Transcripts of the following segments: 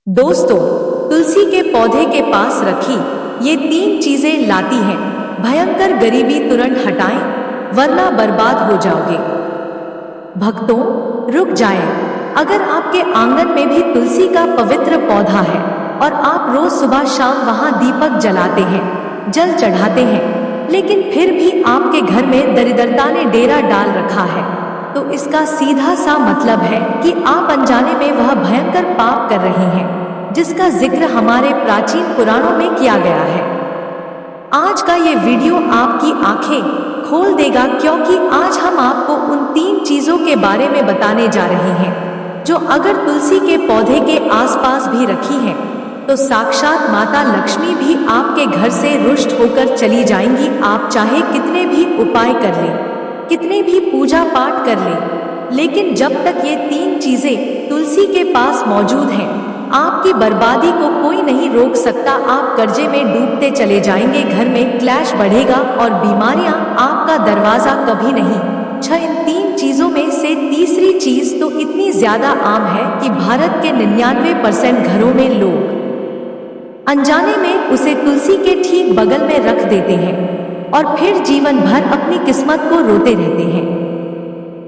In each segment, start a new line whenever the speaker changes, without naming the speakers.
दोस्तों, तुलसी के पौधे के पास रखी ये तीन चीजें लाती हैं भयंकर गरीबी। तुरंत हटाएं वरना बर्बाद हो जाओगे। भक्तों, रुक जाएं। अगर आपके आंगन में भी तुलसी का पवित्र पौधा है और आप रोज सुबह शाम वहां दीपक जलाते हैं, जल चढ़ाते हैं, लेकिन फिर भी आपके घर में दरिद्रता ने डेरा डाल रखा है, तो इसका सीधा सा मतलब है कि आप अनजाने में वह भयंकर पाप कर रहे हैं जिसका जिक्र हमारे प्राचीन पुराणों में किया गया है। आज का ये वीडियो आपकी आंखें खोल देगा, क्योंकि आज हम आपको उन तीन चीजों के बारे में बताने जा रहे हैं जो अगर तुलसी के पौधे के आसपास भी रखी हैं तो साक्षात माता लक्ष्मी भी आपके घर से रुष्ट होकर चली जाएंगी। आप चाहे कितने भी उपाय कर लें, कितने भी पूजा पाठ कर लें, लेकिन जब तक ये तीन चीजें तुलसी के पास मौजूद हैं, आपकी बर्बादी को कोई नहीं रोक सकता। आप कर्जे में डूबते चले जाएंगे, घर में क्लेश बढ़ेगा और बीमारियां आपका दरवाजा कभी नहीं। इन तीन चीजों में से तीसरी चीज तो इतनी ज्यादा आम है कि भारत के 99% घरों में लोग अनजाने में उसे तुलसी के ठीक बगल में रख देते हैं और फिर जीवन भर अपनी किस्मत को रोते रहते हैं।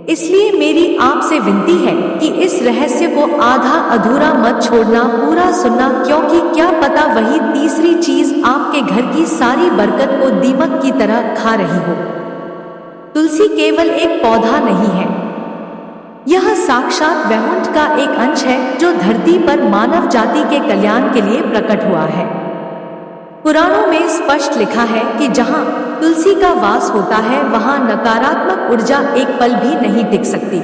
इसलिए मेरी आपसे विनती है कि इस रहस्य को आधा अधूरा मत छोड़ना, पूरा सुनना, क्योंकि क्या पता वही तीसरी चीज आपके घर की सारी बरकत को दीमक की तरह खा रही हो। तुलसी केवल एक पौधा नहीं है, यह साक्षात वैकुंठ का एक अंश है जो धरती पर मानव जाति के कल्याण के लिए प्रकट हुआ है। पुराणों में स्पष्ट लिखा है कि जहां तुलसी का वास होता है वहां नकारात्मक ऊर्जा एक पल भी नहीं टिक सकती।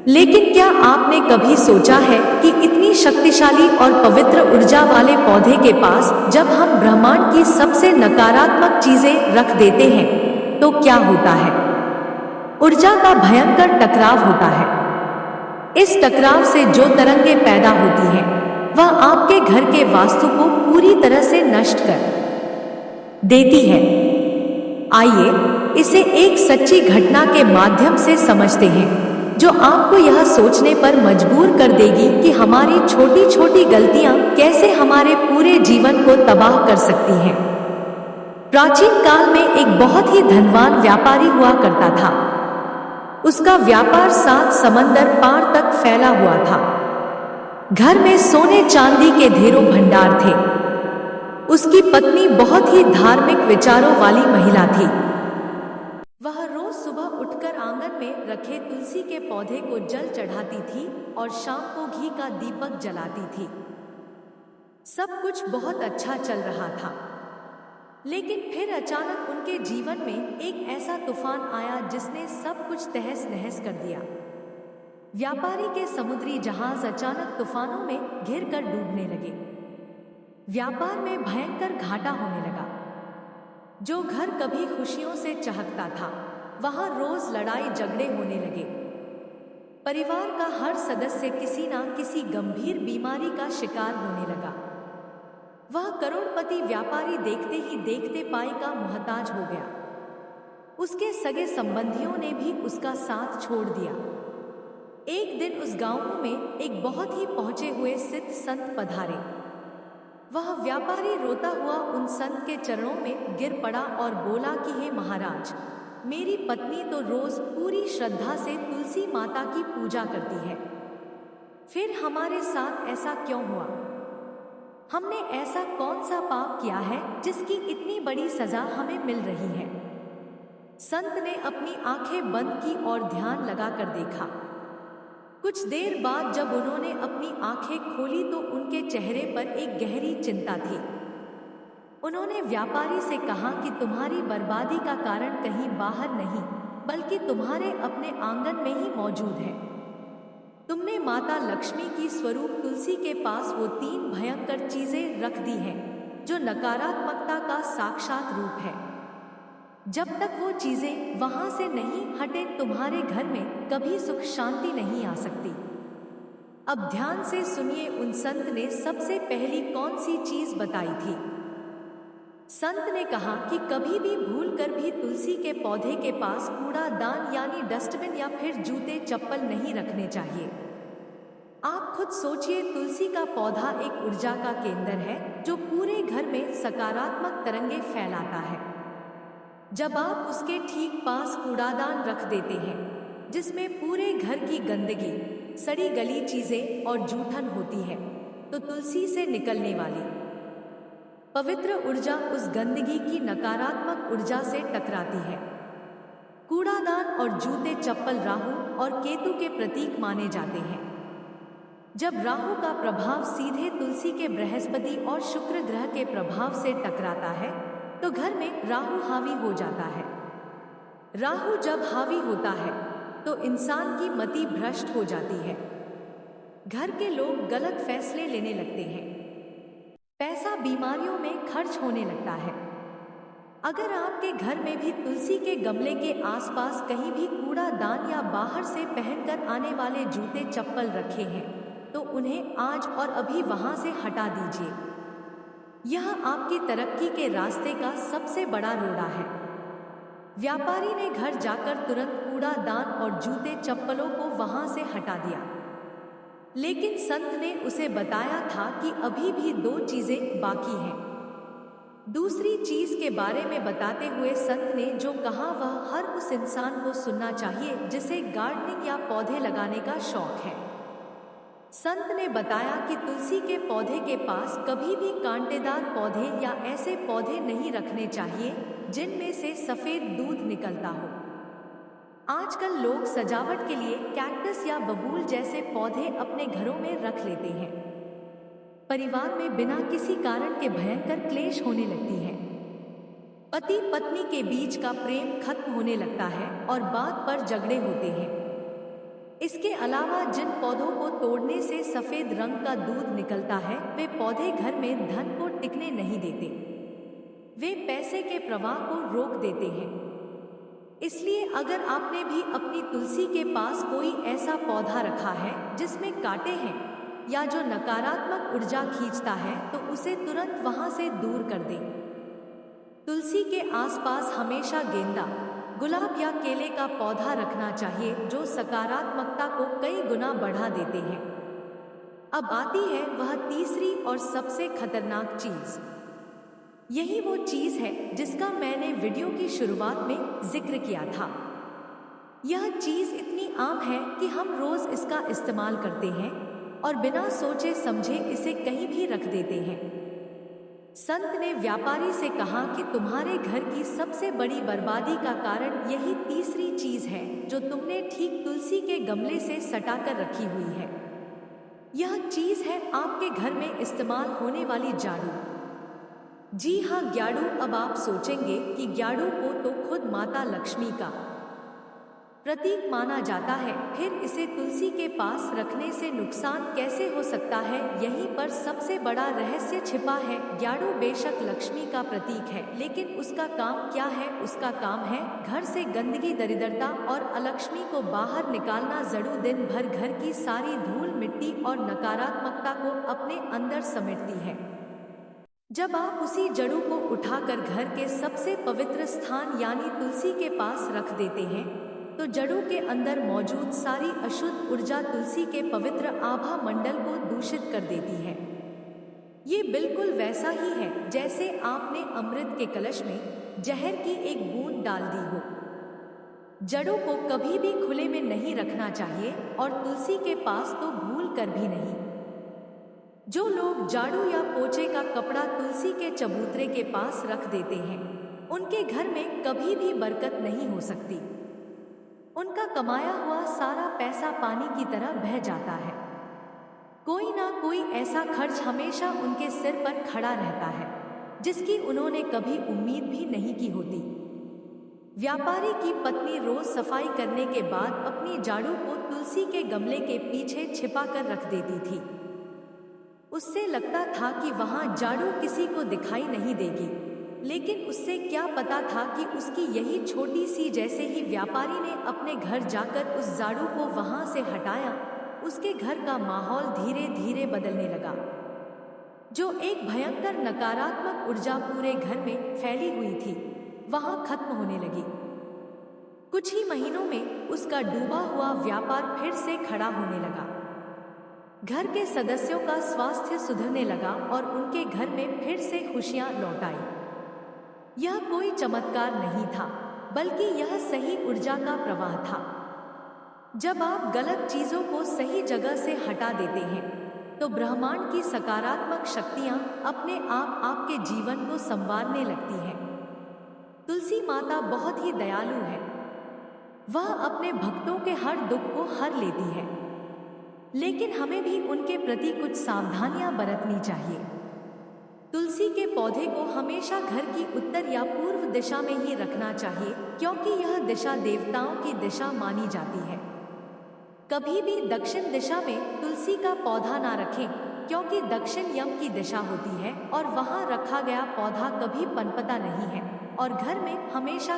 लेकिन क्या आपने कभी सोचा है कि इतनी शक्तिशाली और पवित्र ऊर्जा वाले पौधे के पास जब हम ब्रह्मांड की सबसे नकारात्मक चीजें रख देते हैं तो क्या होता है? ऊर्जा का भयंकर टकराव होता है। इस टकराव से जो तरंगें पैदा होती हैं वह आपके घर के वास्तु को पूरी तरह से नष्ट कर देती है। आइए इसे एक सच्ची घटना के माध्यम से समझते हैं जो आपको यह सोचने पर मजबूर कर देगी कि हमारी छोटी छोटी गलतियां कैसे हमारे पूरे जीवन को तबाह कर सकती हैं। प्राचीन काल में एक बहुत ही धनवान व्यापारी हुआ करता था। उसका व्यापार 7 समंदर पार तक फैला हुआ था। घर में सोने चांदी के ढेरों भंडार थे। उसकी पत्नी बहुत ही धार्मिक विचारों वाली महिला थी। वह रोज सुबह उठकर आंगन में रखे तुलसी के पौधे को जल चढ़ाती थी और शाम को घी का दीपक जलाती थी। सब कुछ बहुत अच्छा चल रहा था, लेकिन फिर अचानक उनके जीवन में एक ऐसा तूफान आया जिसने सब कुछ तहस नहस कर दिया। व्यापारी के समुद्री जहाज अचानक तूफानों में घिर कर डूबने लगे। व्यापार में भयंकर घाटा होने लगा। जो घर कभी खुशियों से चहकता था वहां रोज लड़ाई झगड़े होने लगे। परिवार का हर सदस्य किसी ना किसी गंभीर बीमारी का शिकार होने लगा। वह करोड़पति व्यापारी देखते ही देखते पाई का मोहताज हो गया। उसके सगे संबंधियों ने भी उसका साथ छोड़ दिया। एक दिन उस गांव में एक बहुत ही पहुंचे हुए सिद्ध संत पधारे। वह व्यापारी रोता हुआ उन संत के चरणों में गिर पड़ा और बोला कि हे महाराज, मेरी पत्नी तो रोज पूरी श्रद्धा से तुलसी माता की पूजा करती है, फिर हमारे साथ ऐसा क्यों हुआ? हमने ऐसा कौन सा पाप किया है जिसकी इतनी बड़ी सजा हमें मिल रही है? संत ने अपनी आंखें बंद की और ध्यान लगाकर देखा। कुछ देर बाद जब उन्होंने अपनी आंखें खोली तो उनके चेहरे पर एक गहरी चिंता थी। उन्होंने व्यापारी से कहा कि तुम्हारी बर्बादी का कारण कहीं बाहर नहीं बल्कि तुम्हारे अपने आंगन में ही मौजूद है। तुमने माता लक्ष्मी की स्वरूप तुलसी के पास वो 3 भयंकर चीजें रख दी हैं जो नकारात्मकता का साक्षात रूप है। जब तक वो चीजें वहां से नहीं हटे तुम्हारे घर में कभी सुख शांति नहीं आ सकती। अब ध्यान से सुनिए, उन संत ने सबसे पहली कौन सी चीज बताई थी? संत ने कहा कि कभी भी भूल कर भी तुलसी के पौधे के पास कूड़ा दान यानी डस्टबिन या फिर जूते चप्पल नहीं रखने चाहिए। आप खुद सोचिए, तुलसी का पौधा एक ऊर्जा का केंद्र है जो पूरे घर में सकारात्मक तरंगे फैलाता है। जब आप उसके ठीक पास कूड़ादान रख देते हैं जिसमें पूरे घर की गंदगी, सड़ी गली चीजें और जूठन होती है, तो तुलसी से निकलने वाली पवित्र ऊर्जा उस गंदगी की नकारात्मक ऊर्जा से टकराती है। कूड़ादान और जूते चप्पल राहु और केतु के प्रतीक माने जाते हैं। जब राहु का प्रभाव सीधे तुलसी के बृहस्पति और शुक्र ग्रह के प्रभाव से टकराता है तो घर में राहु हावी हो जाता है। राहु जब हावी होता है तो इंसान की मति भ्रष्ट हो जाती है। घर के लोग गलत फैसले लेने लगते हैं। पैसा बीमारियों में खर्च होने लगता है। अगर आपके घर में भी तुलसी के गमले के आसपास कहीं भी कूड़ादान या बाहर से पहनकर आने वाले जूते चप्पल रखे हैं तो उन्हें आज और अभी वहां से हटा दीजिए। यह आपकी तरक्की के रास्ते का सबसे बड़ा रोड़ा है। व्यापारी ने घर जाकर तुरंत कूड़ादान और जूते चप्पलों को वहां से हटा दिया, लेकिन संत ने उसे बताया था कि अभी भी 2 चीजें बाकी हैं। दूसरी चीज के बारे में बताते हुए संत ने जो कहा वह हर उस इंसान को सुनना चाहिए जिसे गार्डनिंग या पौधे लगाने का शौक है। संत ने बताया कि तुलसी के पौधे के पास कभी भी कांटेदार पौधे या ऐसे पौधे नहीं रखने चाहिए जिनमें से सफेद दूध निकलता हो। आजकल लोग सजावट के लिए कैक्टस या बबूल जैसे पौधे अपने घरों में रख लेते हैं। परिवार में बिना किसी कारण के भयंकर क्लेश होने लगती है। पति पत्नी के बीच का प्रेम खत्म होने लगता है और बात पर झगड़े होते हैं। इसके अलावा जिन पौधों को तोड़ने से सफेद रंग का दूध निकलता है वे पौधे घर में धन को टिकने नहीं देते। वे पैसे के प्रवाह को रोक देते हैं। इसलिए अगर आपने भी अपनी तुलसी के पास कोई ऐसा पौधा रखा है जिसमें कांटे हैं या जो नकारात्मक ऊर्जा खींचता है तो उसे तुरंत वहां से दूर कर दें। तुलसी के आसपास हमेशा गेंदा, गुलाब या केले का पौधा रखना चाहिए जो सकारात्मकता को कई गुना बढ़ा देते हैं। अब आती है वह तीसरी और सबसे खतरनाक चीज। यही वो चीज है जिसका मैंने वीडियो की शुरुआत में जिक्र किया था। यह चीज इतनी आम है कि हम रोज इसका इस्तेमाल करते हैं और बिना सोचे समझे इसे कहीं भी रख देते हैं। संत ने व्यापारी से कहा कि तुम्हारे घर की सबसे बड़ी बर्बादी का कारण यही तीसरी चीज है जो तुमने ठीक तुलसी के गमले से सटाकर रखी हुई है। यह चीज है आपके घर में इस्तेमाल होने वाली झाड़ू। जी हाँ, ग्याड़ू। अब आप सोचेंगे कि ग्याड़ू को तो खुद माता लक्ष्मी का प्रतीक माना जाता है, फिर इसे तुलसी के पास रखने से नुकसान कैसे हो सकता है? यहीं पर सबसे बड़ा रहस्य छिपा है। ग्याड़ू बेशक लक्ष्मी का प्रतीक है, लेकिन उसका काम क्या है? उसका काम है घर से गंदगी, दरिद्रता और अलक्ष्मी को बाहर निकालना। जड़ू दिन भर घर की सारी धूल मिट्टी और नकारात्मकता को अपने अंदर समेटती है। जब आप उसी जड़ू को उठाकर घर के सबसे पवित्र स्थान यानी तुलसी के पास रख देते हैं तो जड़ों के अंदर मौजूद सारी अशुद्ध ऊर्जा तुलसी के पवित्र आभा मंडल को दूषित कर देती है। ये बिल्कुल वैसा ही है जैसे आपने अमृत के कलश में जहर की एक बूंद डाल दी हो। जड़ों को कभी भी खुले में नहीं रखना चाहिए और तुलसी के पास तो भूल कर भी नहीं। जो लोग झाड़ू या पोछे का कपड़ा तुलसी के चबूतरे के पास रख देते हैं उनके घर में कभी भी बरकत नहीं हो सकती। उनका कमाया हुआ सारा पैसा पानी की तरह बह जाता है। कोई ना कोई ऐसा खर्च हमेशा उनके सिर पर खड़ा रहता है जिसकी उन्होंने कभी उम्मीद भी नहीं की होती। व्यापारी की पत्नी रोज सफाई करने के बाद अपनी झाड़ू को तुलसी के गमले के पीछे छिपा कर रख देती थी। उससे लगता था कि वहां झाड़ू किसी को दिखाई नहीं देगी, लेकिन उससे क्या पता था कि उसकी यही छोटी सी जैसे ही व्यापारी ने अपने घर जाकर उस झाड़ू को वहां से हटाया, उसके घर का माहौल धीरे धीरे बदलने लगा। जो एक भयंकर नकारात्मक ऊर्जा पूरे घर में फैली हुई थी वहां खत्म होने लगी। कुछ ही महीनों में उसका डूबा हुआ व्यापार फिर से खड़ा होने लगा। घर के सदस्यों का स्वास्थ्य सुधरने लगा और उनके घर में फिर से खुशियां लौट आई। यह कोई चमत्कार नहीं था, बल्कि यह सही ऊर्जा का प्रवाह था। जब आप गलत चीजों को सही जगह से हटा देते हैं, तो ब्रह्मांड की सकारात्मक शक्तियां अपने आप आपके जीवन को संवारने लगती हैं। तुलसी माता बहुत ही दयालु है। वह अपने भक्तों के हर दुख को हर लेती है, लेकिन हमें भी उनके प्रति कुछ सावधानियां बरतनी चाहिए। तुलसी के पौधे को हमेशा घर की उत्तर या पूर्व दिशा में ही रखना चाहिए, क्योंकि यह दिशा देवताओं की दिशा मानी जाती है। कभी भी दक्षिण दिशा में तुलसी का पौधा ना रखें, क्योंकि दक्षिण यम की दिशा होती है और वहां रखा गया पौधा कभी पनपता नहीं है और घर में हमेशा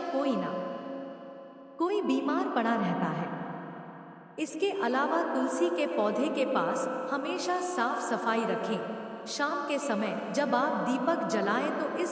कोई बीमार पड़ा रहता है। इसके अलावा तुलसी के पौधे के पास हमेशा साफ सफाई रखें। शाम के समय जब आप दीपक जलाएं तो इस